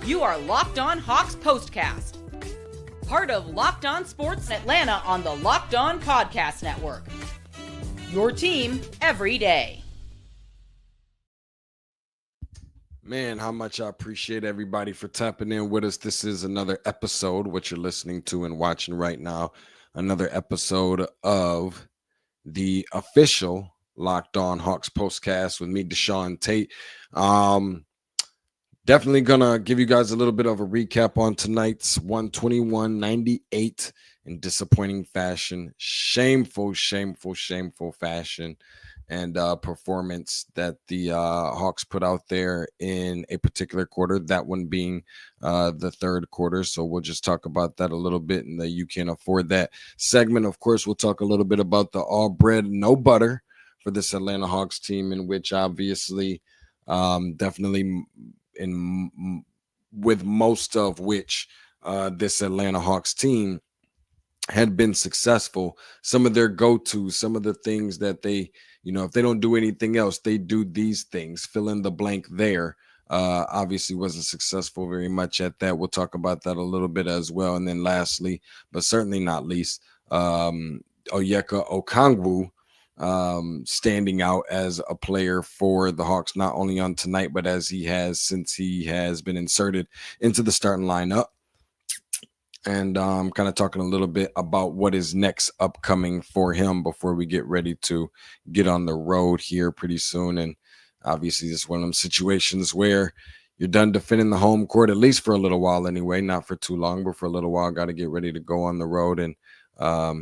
You are Locked On Hawks Postcast, part of Locked On Sports Atlanta on the Locked On Podcast Network. Your team every day. Man, how much I appreciate everybody for tapping in with us. This is another episode, what you're listening to and watching right now, another episode of the official Locked On Hawks Postcast with me, DeShaun Tate. Definitely gonna give you guys a little bit of a recap on tonight's 121-98 in disappointing fashion, shameful fashion and performance that the Hawks put out there in a particular quarter, that one being the third quarter. So we'll just talk about that a little bit, and You Can't Afford That segment. Of course, we'll talk a little bit about the all bread, no butter for this Atlanta Hawks team, in which obviously definitely with most of which this Atlanta Hawks team had been successful. Some of their go-tos, some of the things that they, if they don't do anything else, they do these things, fill in the blank there. Obviously wasn't successful very much at that. We'll talk about that a little bit as well. And then lastly, but certainly not least, Onyeka Okongwu, standing out as a player for the Hawks, not only on tonight, but as he has since he has been inserted into the starting lineup. And kind of talking a little bit about what is next upcoming for him before we get ready to get on the road here pretty soon. And obviously this is one of them situations where you're done defending the home court, at least for a little while anyway, not for too long, but for a little while, got to get ready to go on the road and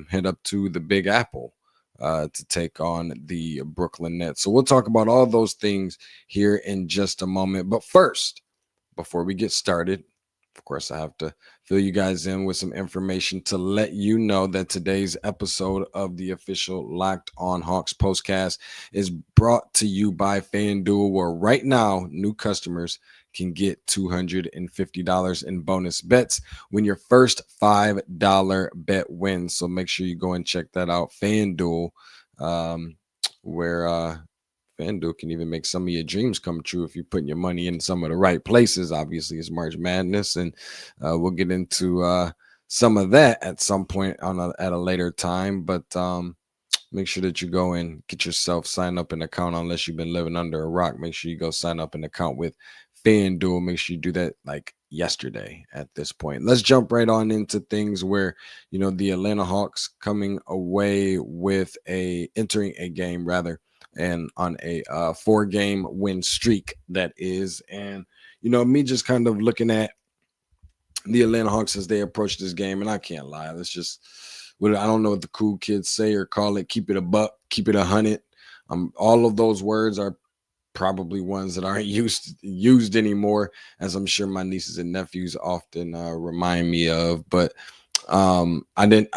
head up to the Big Apple to take on the Brooklyn Nets. So we'll talk about all those things here in just a moment. But first, before we get started, of course, I have to fill you guys in with some information to let you know that today's episode of the official Locked On Hawks Postcast is brought to you by FanDuel, where right now new customers can get $250 in bonus bets when your first $5 bet wins. So make sure you go and check that out. FanDuel, where FanDuel can even make some of your dreams come true if you're putting your money in some of the right places. Obviously, it's March Madness, and we'll get into some of that at some point at a later time. But make sure that you go and get yourself signed up an account, unless you've been living under a rock. Make sure you go sign up an account with FanDuel. Make sure you do that like yesterday at this point. Let's jump right on into things where, the Atlanta Hawks coming away with entering a game rather, and on a 4-game win streak, that is. And, me just kind of looking at the Atlanta Hawks as they approach this game, and I can't lie. Let's just, I don't know what the cool kids say or call it, keep it a buck, keep it 100. All of those words are probably ones that aren't used anymore, as I'm sure my nieces and nephews often remind me of. But I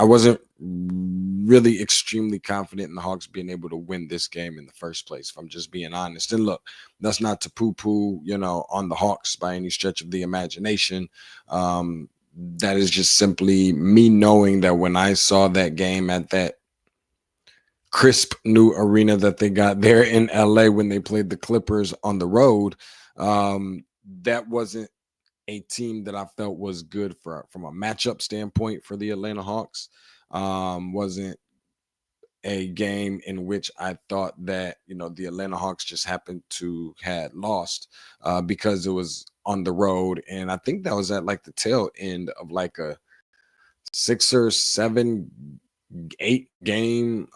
wasn't really extremely confident in the Hawks being able to win this game in the first place, if I'm just being honest. And look, that's not to poo-poo, on the Hawks by any stretch of the imagination. That is just simply me knowing that when I saw that game at that crisp new arena that they got there in LA when they played the Clippers on the road, that wasn't a team that I felt was good from a matchup standpoint for the Atlanta Hawks. Wasn't a game in which I thought that, the Atlanta Hawks just happened to had lost because it was on the road. And I think that was at like the tail end of like a 6 or 7, 8 game,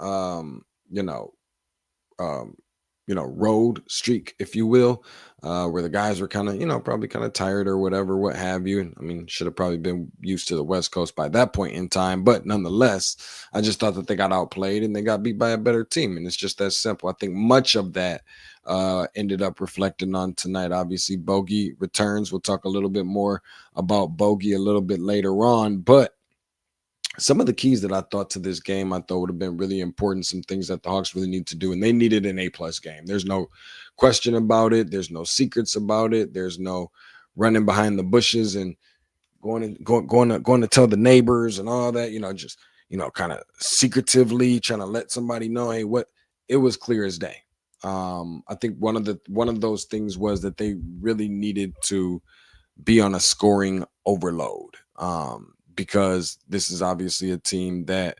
road streak, if you will, where the guys were kind of, probably kind of tired or whatever, what have you. I mean, should have probably been used to the West Coast by that point in time. But nonetheless, I just thought that they got outplayed and they got beat by a better team. And it's just that simple. I think much of that ended up reflecting on tonight. Obviously, Bogey returns. We'll talk a little bit more about Bogey a little bit later on. But some of the keys that I thought to this game, I thought would have been really important, some things that the Hawks really need to do, and they needed an A-plus game. There's no question about it. There's no secrets about it. There's no running behind the bushes and going to tell the neighbors and all that, just, kind of secretively trying to let somebody know, hey, what, it was clear as day. I think one of those things was that they really needed to be on a scoring overload, because this is obviously a team that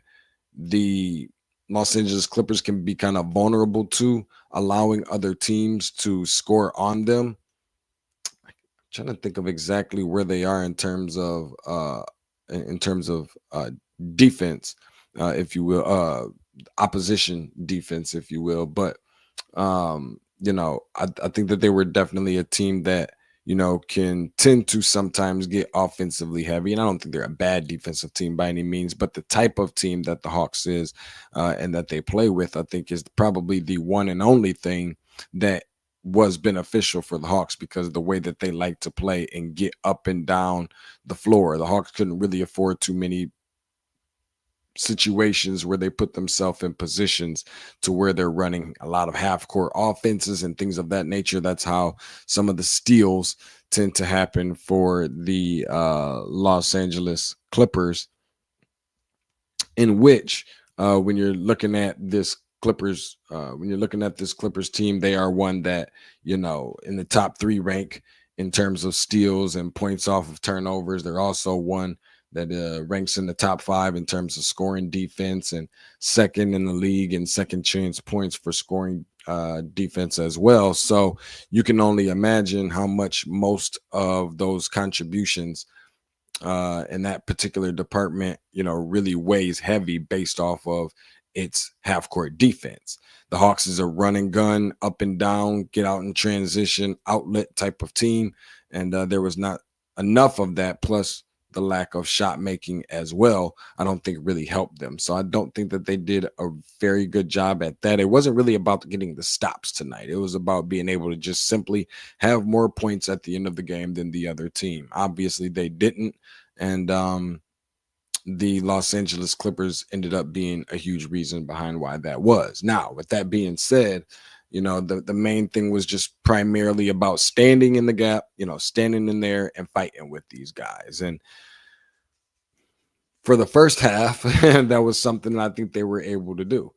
the Los Angeles Clippers can be kind of vulnerable to, allowing other teams to score on them. I'm trying to think of exactly where they are in terms of defense, if you will, opposition defense, if you will. But I think that they were definitely a team that, can tend to sometimes get offensively heavy. And I don't think they're a bad defensive team by any means, but the type of team that the Hawks is, and that they play with, I think is probably the one and only thing that was beneficial for the Hawks, because the way that they like to play and get up and down the floor, the Hawks couldn't really afford too many situations where they put themselves in positions to where they're running a lot of half-court offenses and things of that nature. That's how some of the steals tend to happen for the Los Angeles Clippers, in which when you're looking at this Clippers team, they are one that, in the top 3 rank in terms of steals and points off of turnovers. They're also one that ranks in the top 5 in terms of scoring defense, and second in the league in second chance points for scoring defense as well. So you can only imagine how much most of those contributions in that particular department, really weighs heavy based off of its half-court defense. The Hawks is a run and gun, up and down, get out in transition, outlet type of team, and there was not enough of that, plus the lack of shot making as well, I don't think really helped them. So I don't think that they did a very good job at that. It wasn't really about getting the stops tonight. It was about being able to just simply have more points at the end of the game than the other team. Obviously they didn't. And the Los Angeles Clippers ended up being a huge reason behind why that was. Now, with that being said, the main thing was just primarily about standing in the gap, standing in there and fighting with these guys. And for the first half, that was something that I think they were able to do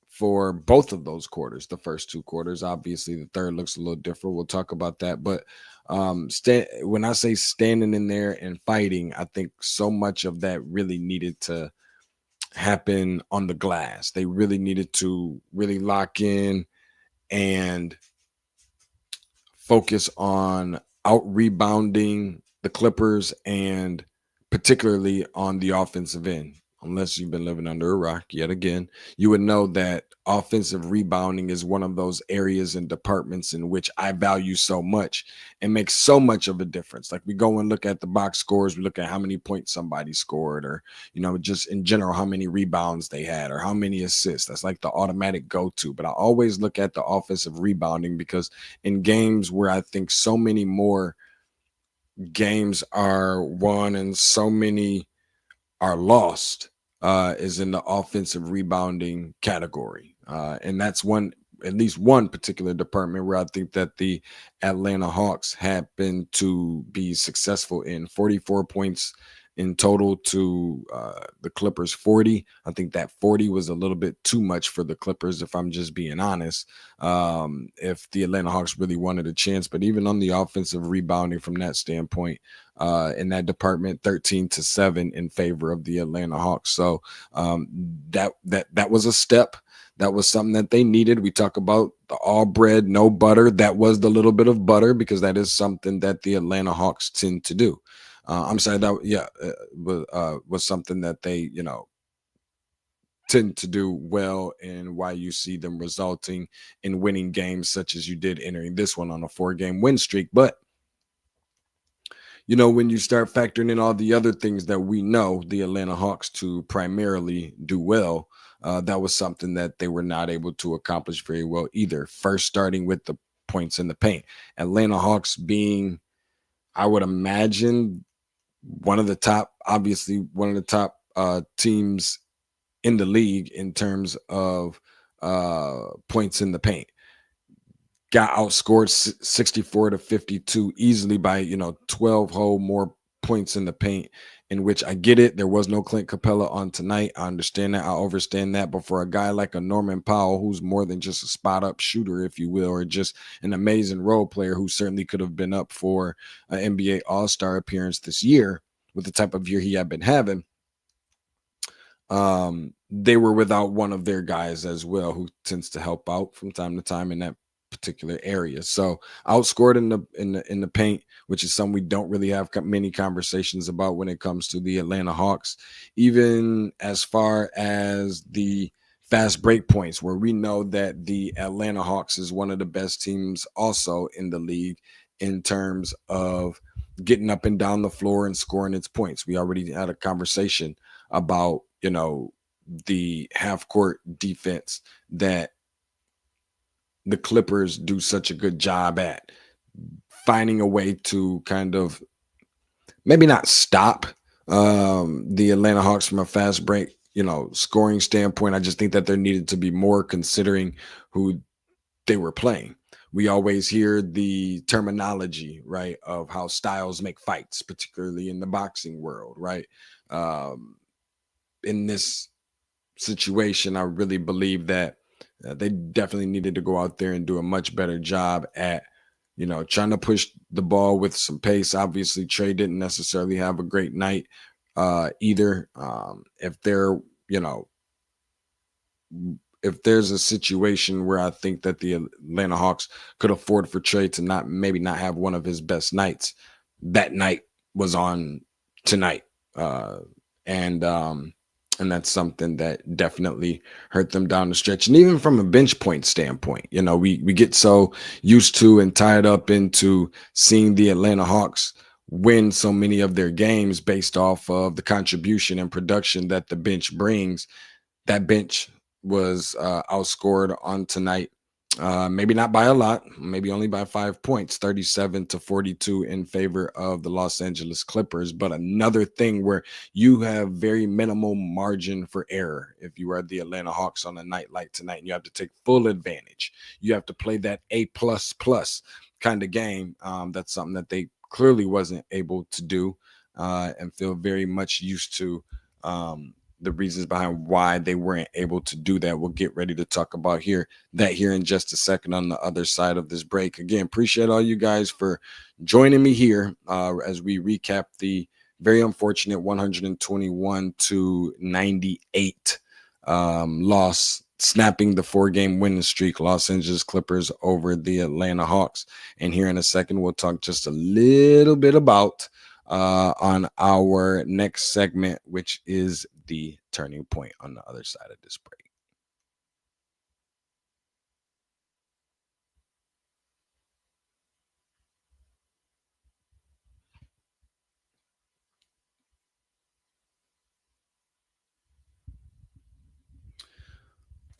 for both of those quarters. The first 2 quarters, obviously the third looks a little different. We'll talk about that. But when I say standing in there and fighting, I think so much of that really needed to happen on the glass. They really needed to really lock in and focus on out rebounding the Clippers, and particularly on the offensive end. Unless you've been living under a rock yet again, you would know that offensive rebounding is one of those areas and departments in which I value so much and makes so much of a difference. Like, we go and look at the box scores, we look at how many points somebody scored, or, just in general, how many rebounds they had or how many assists. That's like the automatic go-to. But I always look at the offensive rebounding, because in games where I think so many more games are won and so many are lost, is in the offensive rebounding category. And that's at least one particular department where I think that the Atlanta Hawks happen to be successful in. 44 points in total to the Clippers 40. I think that 40 was a little bit too much for the Clippers, if I'm just being honest, if the Atlanta Hawks really wanted a chance. But even on the offensive rebounding from that standpoint, in that department, 13-7 in favor of the Atlanta Hawks. So that was a step. That was something that they needed. We talk about the all bread, no butter. That was the little bit of butter, because that is something that the Atlanta Hawks tend to do. I'm sorry, was something that they, tend to do well, and why you see them resulting in winning games such as you did entering this one on a 4-game win streak. But when you start factoring in all the other things that we know the Atlanta Hawks to primarily do well, that was something that they were not able to accomplish very well either. First, starting with the points in the paint. Atlanta Hawks being, I would imagine, one of the top teams in the league in terms of points in the paint. Got outscored 64-52 easily by 12 whole more points in the paint in which I get it. There was no Clint Capella on tonight. I understand that. I understand that. But for a guy like a Norman Powell, who's more than just a spot up shooter, if you will, or just an amazing role player who certainly could have been up for an NBA All-Star appearance this year with the type of year he had been having, they were without one of their guys as well, who tends to help out from time to time in that particular area. So outscored in the paint, which is something we don't really have many conversations about when it comes to the Atlanta Hawks, even as far as the fast break points, where we know that the Atlanta Hawks is one of the best teams also in the league in terms of getting up and down the floor and scoring its points. We already had a conversation about, the half court defense that the Clippers do such a good job at, finding a way to kind of maybe not stop the Atlanta Hawks from a fast break, scoring standpoint. I just think that there needed to be more considering who they were playing. We always hear the terminology, right, of how styles make fights, particularly in the boxing world, right? In this situation, I really believe that they definitely needed to go out there and do a much better job at, trying to push the ball with some pace. Obviously, Trey didn't necessarily have a great night either. If there's a situation where I think that the Atlanta Hawks could afford for Trey to not have one of his best nights, that night was on tonight. And that's something that definitely hurt them down the stretch. And even from a bench point standpoint, we get so used to and tied up into seeing the Atlanta Hawks win so many of their games based off of the contribution and production that the bench brings. That bench was outscored on tonight. Maybe not by a lot, maybe only by 5 points, 37-42 in favor of the Los Angeles Clippers. But another thing where you have very minimal margin for error if you are the Atlanta Hawks on a night like tonight, and you have to take full advantage. You have to play that A++ kind of game. That's something that they clearly wasn't able to do and feel very much used to. The reasons behind why they weren't able to do that, we'll get ready to talk about here in just a second on the other side of this break. Again, appreciate all you guys for joining me here as we recap the very unfortunate 121-98 loss, snapping the 4-game winning streak, Los Angeles Clippers over the Atlanta Hawks. And here in a second, we'll talk just a little bit about on our next segment, which is the turning point on the other side of this break.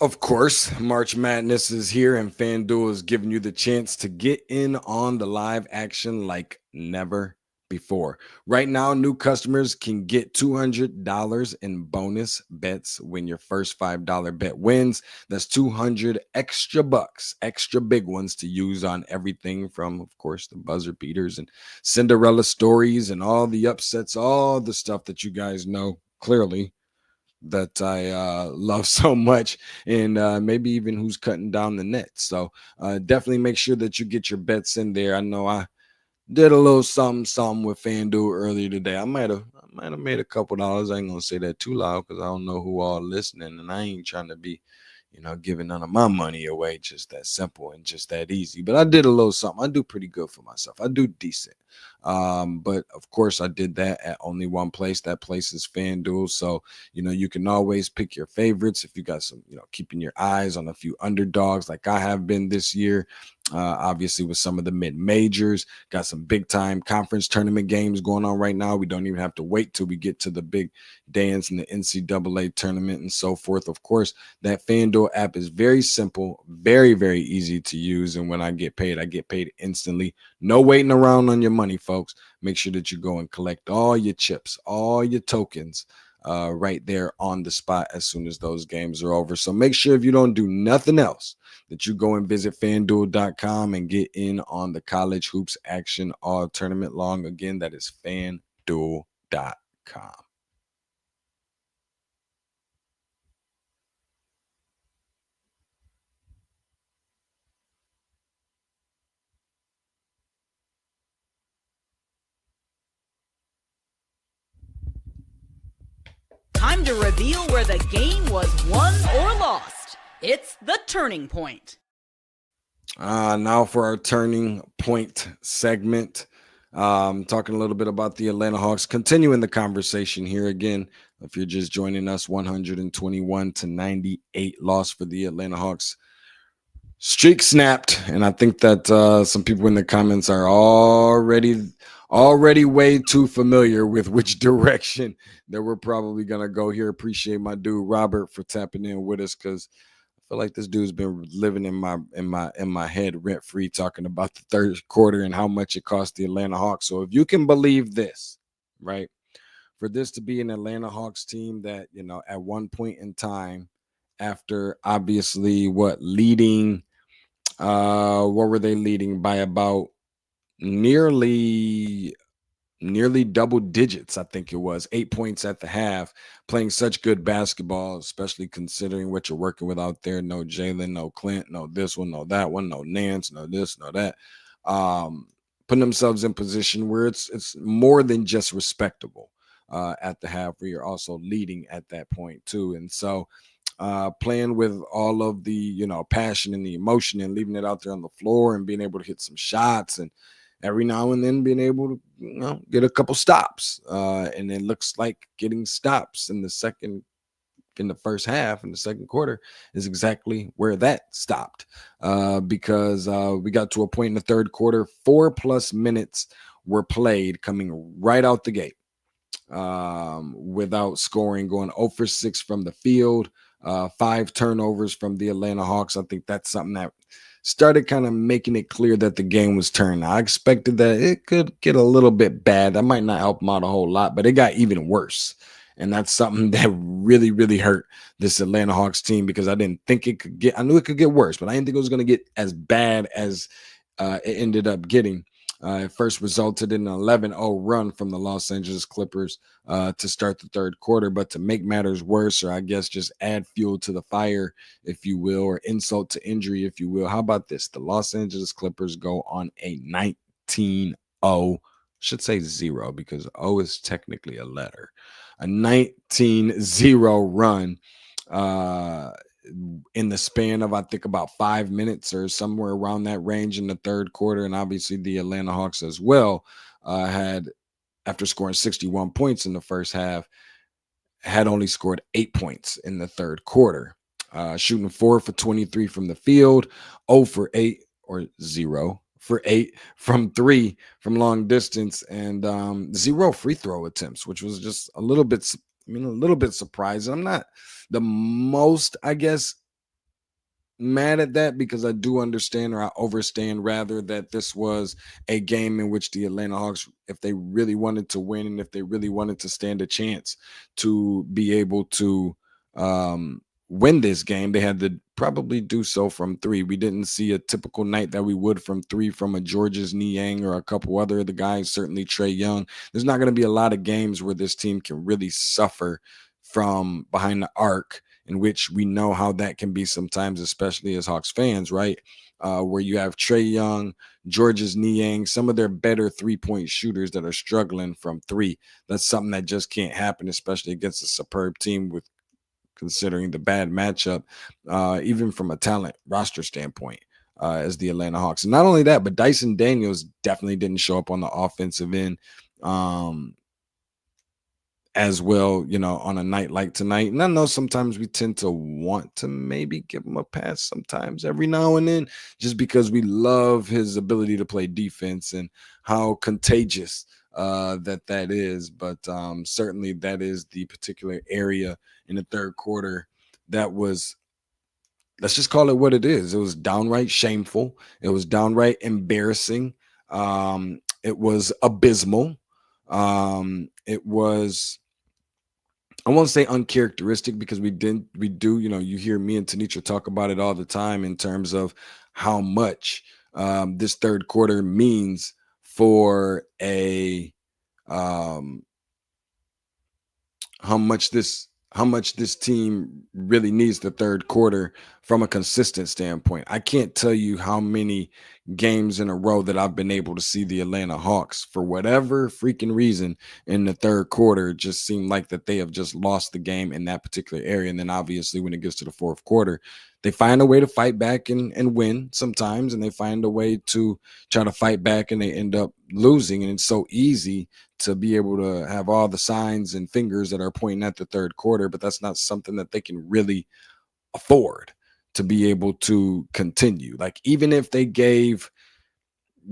Of course, March Madness is here, and FanDuel is giving you the chance to get in on the live action like never before. Right now, new customers can get $200 in bonus bets when your first $5 bet wins. That's 200 extra bucks, extra big ones to use on everything from, of course, the buzzer beaters and Cinderella stories and all the upsets, all the stuff that you guys know clearly that I love so much, and maybe even who's cutting down the net. So definitely make sure that you get your bets in there. I know I did a little something with FanDuel earlier today. I might have made a couple dollars. I ain't gonna say that too loud because I don't know who all listening, and I ain't trying to be, giving none of my money away. Just that simple and just that easy. But I did a little something. I do pretty good for myself. I do decent. But of course, I did that at only one place. That place is FanDuel. So, you can always pick your favorites if you got some, keeping your eyes on a few underdogs like I have been this year. Obviously, with some of the mid-majors, got some big-time conference tournament games going on right now. We don't even have to wait till we get to the big dance in the NCAA tournament and so forth. Of course, that FanDuel app is very simple, very, very easy to use. And when I get paid instantly. No waiting around on your money, folks. Make sure that you go and collect all your chips, all your tokens right there on the spot as soon as those games are over. So make sure if you don't do nothing else that you go and visit FanDuel.com and get in on the college hoops action all tournament long. Again, that is FanDuel.com. Time to reveal where the game was won or lost. It's the turning point. Now for our turning point segment. Talking a little bit about the Atlanta Hawks, continuing the conversation here again. If you're just joining us, 121-98 loss for the Atlanta Hawks. Streak snapped, and I think that some people in the comments are already way too familiar with which direction that we're probably gonna go here. Appreciate my dude Robert for tapping in with us, because I feel like this dude's been living in my head rent free, talking about the third quarter and how much it cost the Atlanta Hawks. So if you can believe this, right, for this to be an Atlanta Hawks team that, you know, at one point in time, after obviously leading, what were they leading by? About nearly double digits. I think it was 8 points at the half, playing such good basketball, especially considering what you're working with out there. No Jalen, no Clint, no this one, no that one, no Nance, no this, no that. Putting themselves in position where it's more than just respectable at the half, where you're also leading at that point too. And so playing with all of the, you know, passion and the emotion and leaving it out there on the floor and being able to hit some shots, and every now and then being able to, you know, get a couple stops. And it looks like getting stops in the first half, in the second quarter, is exactly where that stopped. Because we got to a point in the third quarter, 4+ minutes were played coming right out the gate, without scoring, going 0 for 6 from the field, 5 turnovers from the Atlanta Hawks. I think that's something that started kind of making it clear that the game was turned. I expected that it could get a little bit bad. That might not help them out a whole lot, but it got even worse. And that's something that really, really hurt this Atlanta Hawks team, because I didn't think it could get, I knew it could get worse, but I didn't think it was going to get as bad as it ended up getting. It first resulted in an 11-0 run from the Los Angeles Clippers to start the third quarter. But to make matters worse, or I guess just add fuel to the fire, if you will, or insult to injury, if you will, how about this? The Los Angeles Clippers go on a 19-0, should say 0 because O is technically a letter, a 19-0 run in the span of, I think, about 5 minutes or somewhere around that range in the third quarter. And obviously the Atlanta Hawks as well had, after scoring 61 points in the first half, had only scored 8 points in the third quarter, shooting 4 for 23 from the field, 0 for 8 or 0 for 8 from 3 from long distance, and 0 free throw attempts, which was just a little bit surprising. I'm not the most, I guess, mad at that, because I do understand, or I overstand rather, that this was a game in which the Atlanta Hawks, if they really wanted to win and if they really wanted to stand a chance to be able to win this game, they had to probably do so from 3. We didn't see a typical night that we would from 3 from a Georges Niang or a couple other of the guys, certainly Trae Young. There's not going to be a lot of games where this team can really suffer from behind the arc, in which we know how that can be sometimes, especially as Hawks fans, right? Where you have Trae Young, Georges Niang, some of their better 3-point shooters that are struggling from 3. That's something that just can't happen, especially against a superb team, with considering the bad matchup, even from a talent roster standpoint, as the Atlanta Hawks. And not only that, but Dyson Daniels definitely didn't show up on the offensive end as well, you know, on a night like tonight. And I know sometimes we tend to want to maybe give him a pass sometimes, every now and then, just because we love his ability to play defense and how contagious that is. But certainly that is the particular area in the third quarter that was, let's just call it what it is. It was downright shameful. It was downright embarrassing. It was abysmal. It was, I won't say uncharacteristic, because we do, you know, you hear me and Tanisha talk about it all the time in terms of how much this third quarter means for a how much this team really needs the third quarter from a consistent standpoint. I can't tell you how many games in a row that I've been able to see the Atlanta Hawks, for whatever freaking reason, in the third quarter just seem like that they have just lost the game in that particular area. And then obviously when it gets to the fourth quarter, they find a way to fight back and win sometimes, and they find a way to try to fight back and they end up losing. And it's so easy to be able to have all the signs and fingers that are pointing at the third quarter, but that's not something that they can really afford to be able to continue. Like, even if they gave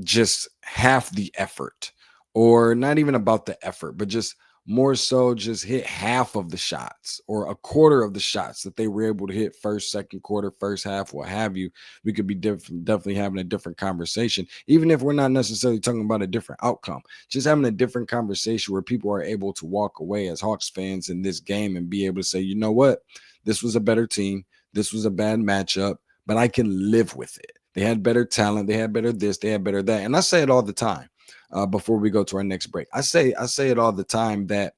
just half the effort, or not even about the effort, but just more so just hit half of the shots or a quarter of the shots that they were able to hit first, second quarter, first half, what have you, we could be definitely having a different conversation. Even if we're not necessarily talking about a different outcome, just having a different conversation where people are able to walk away as Hawks fans in this game and be able to say, you know what, this was a better team. This was a bad matchup, but I can live with it. They had better talent. They had better this. They had better that. And I say it all the time. Before we go to our next break, I say it all the time that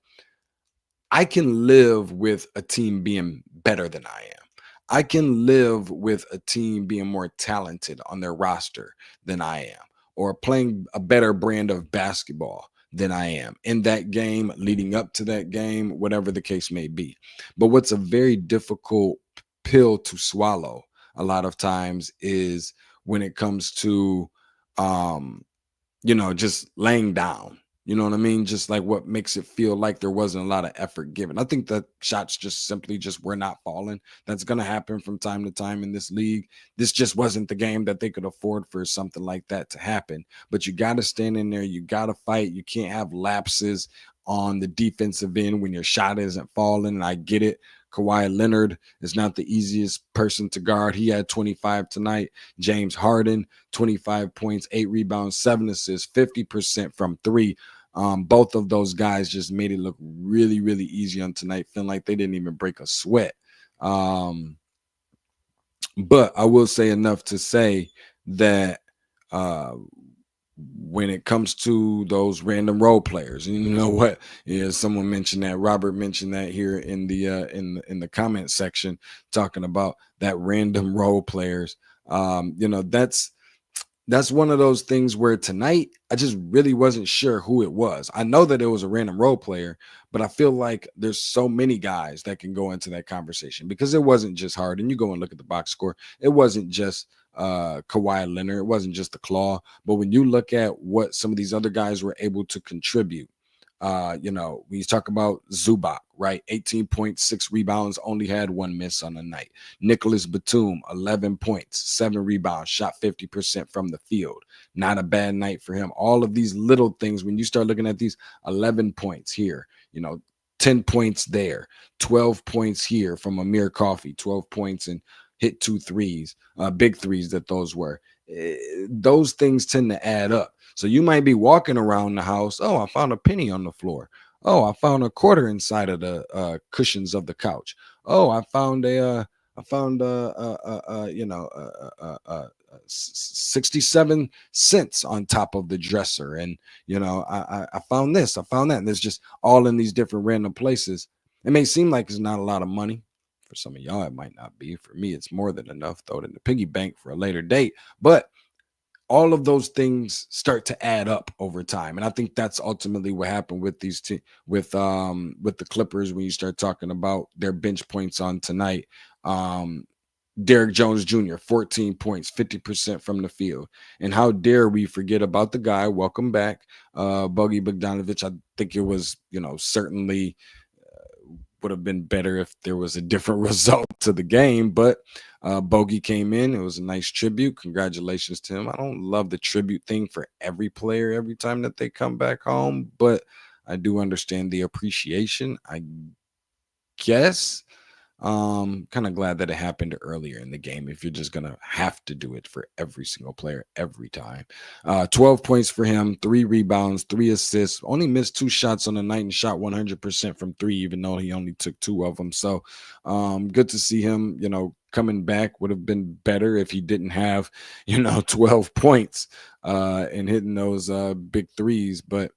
I can live with a team being better than I am. I can live with a team being more talented on their roster than I am, or playing a better brand of basketball than I am in that game, leading up to that game, whatever the case may be. But what's a very difficult pill to swallow a lot of times is when it comes to just laying down. You know what I mean? Just like what makes it feel like there wasn't a lot of effort given. I think that shots just simply just were not falling. That's going to happen from time to time in this league. This just wasn't the game that they could afford for something like that to happen. But you got to stand in there. You got to fight. You can't have lapses on the defensive end when your shot isn't falling. And I get it. Kawhi Leonard is not the easiest person to guard. He had 25 tonight. James Harden, 25 points, 8 rebounds, 7 assists, 50% from 3. Both of those guys just made it look really, really easy on tonight, feeling like they didn't even break a sweat. But I will say enough to say that when it comes to those random role players, and you know what? Yeah, someone mentioned that. Robert mentioned that here in the comment section, talking about that random role players. That's one of those things where tonight I just really wasn't sure who it was. I know that it was a random role player, but I feel like there's so many guys that can go into that conversation, because it wasn't just Harden. You go and look at the box score. It wasn't just Kawhi Leonard. It wasn't just the Claw. But when you look at what some of these other guys were able to contribute, when you talk about Zubac, right? 18.6 rebounds, only had 1 miss on the night. Nicholas Batum, 11 points, 7 rebounds, shot 50% from the field. Not a bad night for him. All of these little things, when you start looking at these, 11 points here, 10 points there, 12 points here from Amir Coffey, 12 points and hit 2 threes, big threes that those were. Those things tend to add up. So you might be walking around the house. Oh, I found a penny on the floor. Oh, I found a quarter inside of the cushions of the couch. Oh, I found 67 cents on top of the dresser. And, I found this, I found that. And there's just all in these different random places. It may seem like it's not a lot of money. For some of y'all, it might not be. For me, it's more than enough. Throw it in the piggy bank for a later date. But all of those things start to add up over time. And I think that's ultimately what happened with these with the Clippers when you start talking about their bench points on tonight. Derrick Jones Jr., 14 points, 50% from the field. And how dare we forget about the guy, welcome back, Bogdan Bogdanovic. I think it was, certainly would have been better if there was a different result to the game, but Bogey came in. It was a nice tribute. Congratulations to him. I don't love the tribute thing for every player every time that they come back home, but I do understand the appreciation, I guess. Kind of glad that it happened earlier in the game if you're just gonna have to do it for every single player every time. 12 points for him, 3 rebounds, 3 assists, only missed 2 shots on the night and shot 100% from 3, even though he only took 2 of them. So good to see him, coming back. Would have been better if he didn't have 12 points and hitting those big threes, but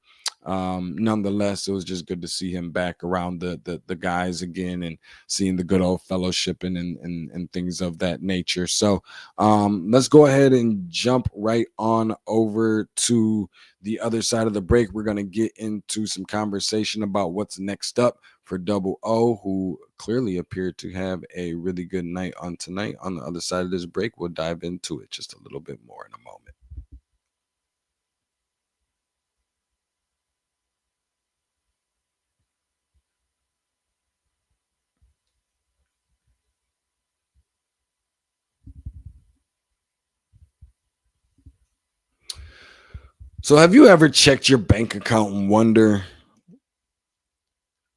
Nonetheless, it was just good to see him back around the guys again and seeing the good old fellowshipping and things of that nature. So let's go ahead and jump right on over to the other side of the break. We're going to get into some conversation about what's next up for Double O, who clearly appeared to have a really good night on tonight. On the other side of this break, we'll dive into it just a little bit more in a moment. So, have you ever checked your bank account and wonder,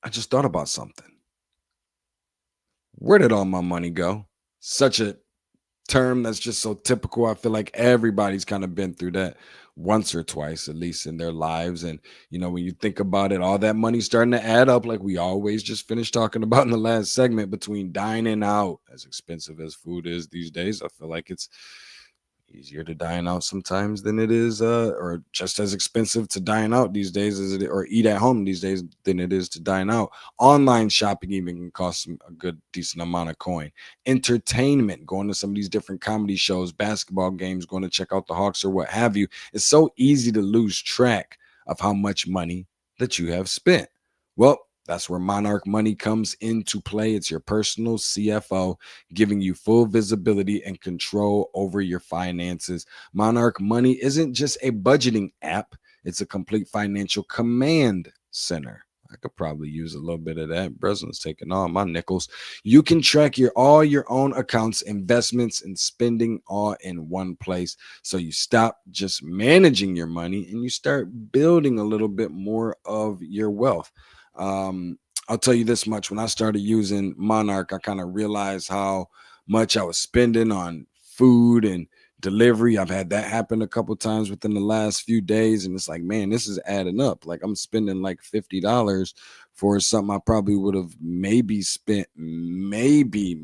I just thought about something. Where did all my money go? Such a term that's just so typical. I feel like everybody's kind of been through that once or twice, at least in their lives. And, when you think about it, all that money's starting to add up, like we always just finished talking about in the last segment, between dining out, as expensive as food is these days. I feel like it's easier to dine out sometimes than it is or just as expensive to dine out these days as it, or eat at home these days, than it is to dine out. Online shopping even can cost a good decent amount of coin. Entertainment, going to some of these different comedy shows, basketball games, going to check out the Hawks or what have you, it's so easy to lose track of how much money that you have spent. Well, that's where Monarch Money comes into play. It's your personal CFO, giving you full visibility and control over your finances. Monarch Money isn't just a budgeting app, it's a complete financial command center. I could probably use a little bit of that. Breslин's taking all my nickels. You can track all your own accounts, investments, and spending all in one place. So you stop just managing your money and you start building a little bit more of your wealth. I'll tell you this much: when I started using Monarch, I kind of realized how much I was spending on food and delivery. I've had that happen a couple times within the last few days, and it's like, man, this is adding up. Like, I'm spending like $50 for something I probably would have maybe spent maybe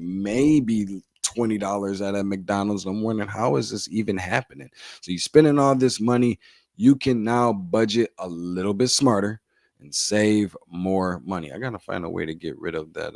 $20 at a McDonald's. I'm wondering, how is this even happening? So you're spending all this money. You can now budget a little bit smarter and save more money. I gotta find a way to get rid of that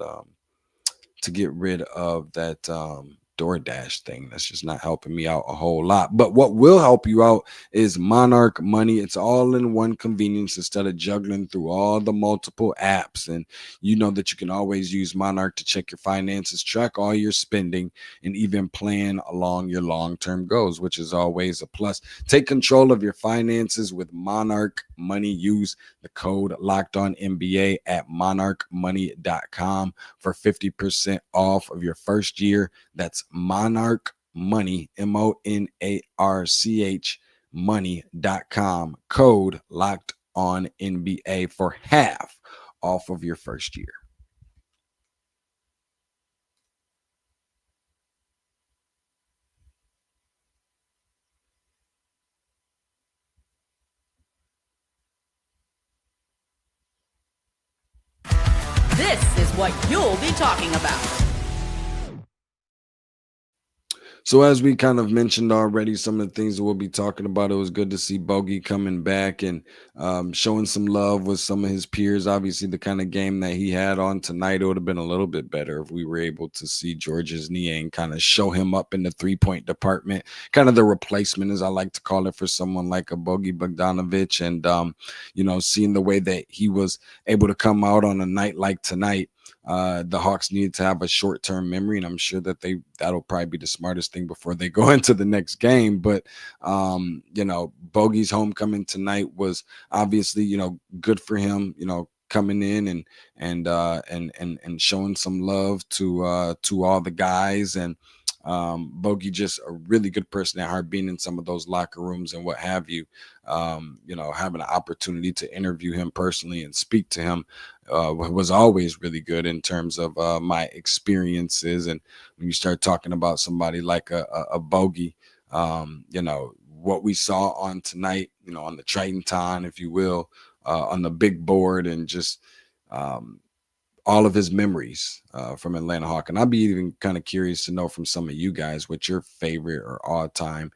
DoorDash thing. That's just not helping me out a whole lot. But what will help you out is Monarch Money. It's all in one convenience instead of juggling through all the multiple apps. And you know that you can always use Monarch to check your finances, track all your spending, and even plan along your long-term goals, which is always a plus. Take control of your finances with Monarch Money. Use the code LOCKEDONNBA at monarchmoney.com for 50% off of your first year. That's Monarch Money, MONARCH money.com. Code locked on NBA for half off of your first year. This is what you'll be talking about. So as we kind of mentioned already, some of the things that we'll be talking about, it was good to see Bogey coming back and showing some love with some of his peers. Obviously, the kind of game that he had on tonight, it would have been a little bit better if we were able to see Georges Niang kind of show him up in the three-point department, kind of the replacement, as I like to call it, for someone like a Bogdan Bogdanovic. And, seeing the way that he was able to come out on a night like tonight, the Hawks need to have a short-term memory, and I'm sure that that'll probably be the smartest thing before they go into the next game. But Bogey's homecoming tonight was obviously good for him. Coming in and showing some love to all the guys, and Bogey just a really good person at heart, being in some of those locker rooms and what have you. Having an opportunity to interview him personally and speak to him was always really good in terms of my experiences. And when you start talking about somebody like a Bogey, what we saw on tonight, on the Triton, if you will, on the big board, and just all of his memories from Atlanta Hawk. And I'd be even kind of curious to know from some of you guys what your favorite or all-time,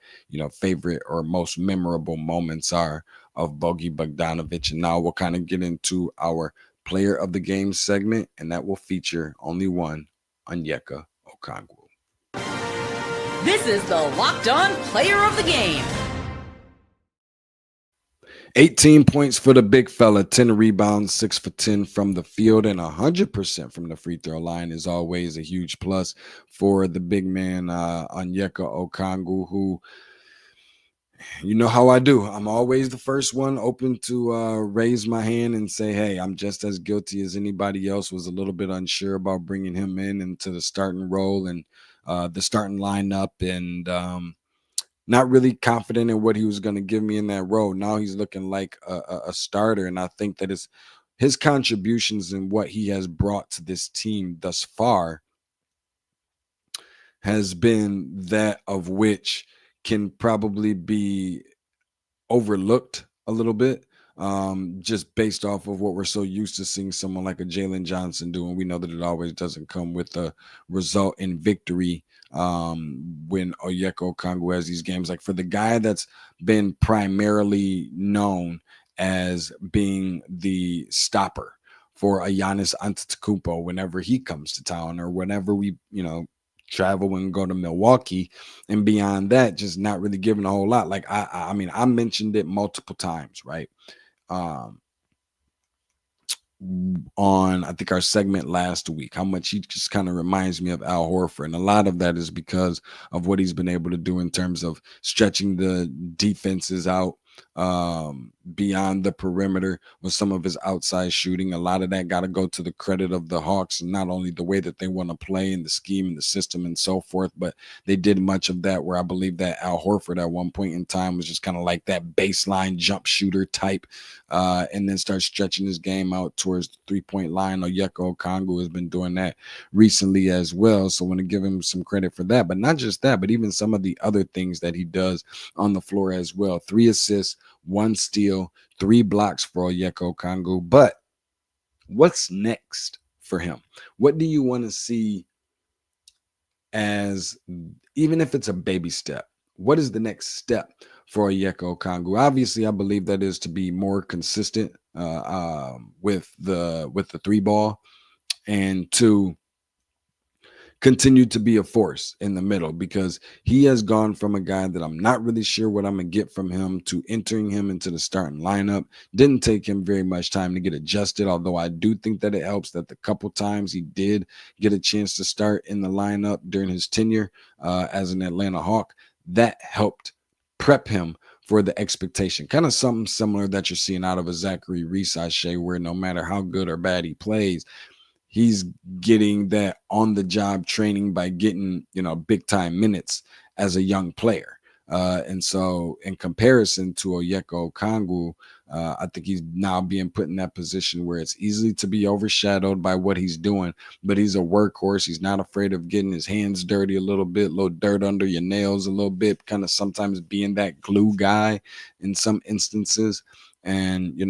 favorite or most memorable moments are of Bogey Bogdanovic. And now we'll kind of get into our player of the game segment, and that will feature only one, Onyeka Okongwu. This is the Locked On Player of the Game. 18 points for the big fella, 10 rebounds, 6 for 10 from the field, and 100% from the free throw line is always a huge plus for the big man, Onyeka Okongwu, who, you know how I do. I'm always the first one open to raise my hand and say, hey, I'm just as guilty as anybody else. Was a little bit unsure about bringing him into the starting role and the starting lineup, and not really confident in what he was going to give me in that role. Now he's looking like a starter, and I think that his contributions and what he has brought to this team thus far has been that of which can probably be overlooked a little bit, just based off of what we're so used to seeing someone like a Jalen Johnson do. And we know that it always doesn't come with a result in victory when Onyeka Okongwu has these games. Like, for the guy that's been primarily known as being the stopper for a Giannis Antetokounmpo whenever he comes to town, or whenever we, travel and go to Milwaukee, and beyond that, just not really giving a whole lot. Like, I mean, I mentioned it multiple times, right? On, I think, our segment last week, how much he just kind of reminds me of Al Horford. And a lot of that is because of what he's been able to do in terms of stretching the defenses out beyond the perimeter with some of his outside shooting. A lot of that got to go to the credit of the Hawks, and not only the way that they want to play and the scheme and the system and so forth, but they did much of that where I believe that Al Horford at one point in time was just kind of like that baseline jump shooter type, and then start stretching his game out towards the three-point line. Onyeka Okongwu has been doing that recently as well, so I want to give him some credit for that. But not just that, but even some of the other things that he does on the floor as well. 3 assists, 1 steal, 3 blocks for Onyeka Okongwu. But what's next for him? What do you want to see as, even if it's a baby step, what is the next step for Onyeka Okongwu? Obviously, I believe that is to be more consistent with the 3 ball, and to continue to be a force in the middle, because he has gone from a guy that I'm not really sure what I'm going to get from him to entering him into the starting lineup. Didn't take him very much time to get adjusted, although I do think that it helps that the couple times he did get a chance to start in the lineup during his tenure as an Atlanta Hawk, that helped prep him for the expectation. Kind of something similar that you're seeing out of a Zachary Reese-Shea, where no matter how good or bad he plays, he's getting that on-the-job training by getting, big-time minutes as a young player. And so in comparison to Onyeka Okongwu, I think he's now being put in that position where it's easily to be overshadowed by what he's doing, but he's a workhorse. He's not afraid of getting his hands dirty a little bit, a little dirt under your nails a little bit, kind of sometimes being that glue guy in some instances. And,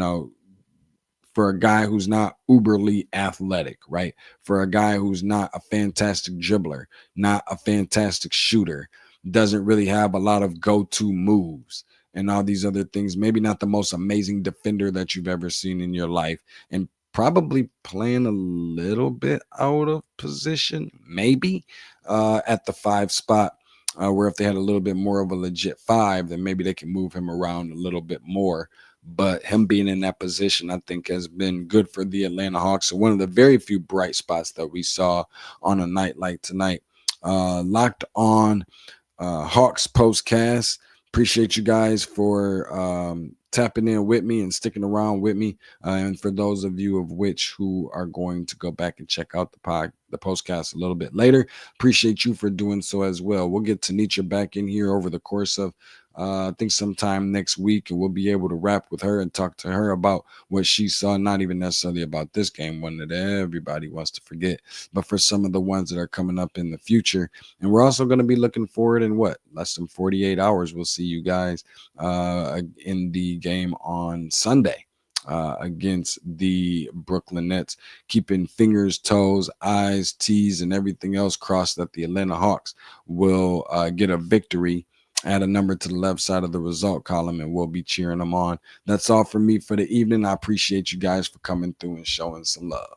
for a guy who's not uberly athletic, right? For a guy who's not a fantastic dribbler, not a fantastic shooter, doesn't really have a lot of go-to moves and all these other things, maybe not the most amazing defender that you've ever seen in your life, and probably playing a little bit out of position, maybe at the 5 spot, where if they had a little bit more of a legit 5, then maybe they can move him around a little bit more. But him being in that position, I think, has been good for the Atlanta Hawks. So one of the very few bright spots that we saw on a night like tonight. Locked On Hawks Postcast. Appreciate you guys for tapping in with me and sticking around with me. And for those of you of which who are going to go back and check out the postcast a little bit later, appreciate you for doing so as well. We'll get Tanisha back in here over the course of I think sometime next week, and we'll be able to wrap with her and talk to her about what she saw, not even necessarily about this game, one that everybody wants to forget, but for some of the ones that are coming up in the future. And we're also going to be looking forward in less than 48 hours. We'll see you guys in the game on Sunday against the Brooklyn Nets. Keeping fingers, toes, eyes, T's, and everything else crossed that the Atlanta Hawks will get a victory. Add a number to the left side of the result column, and we'll be cheering them on. That's all for me for the evening. I appreciate you guys for coming through and showing some love.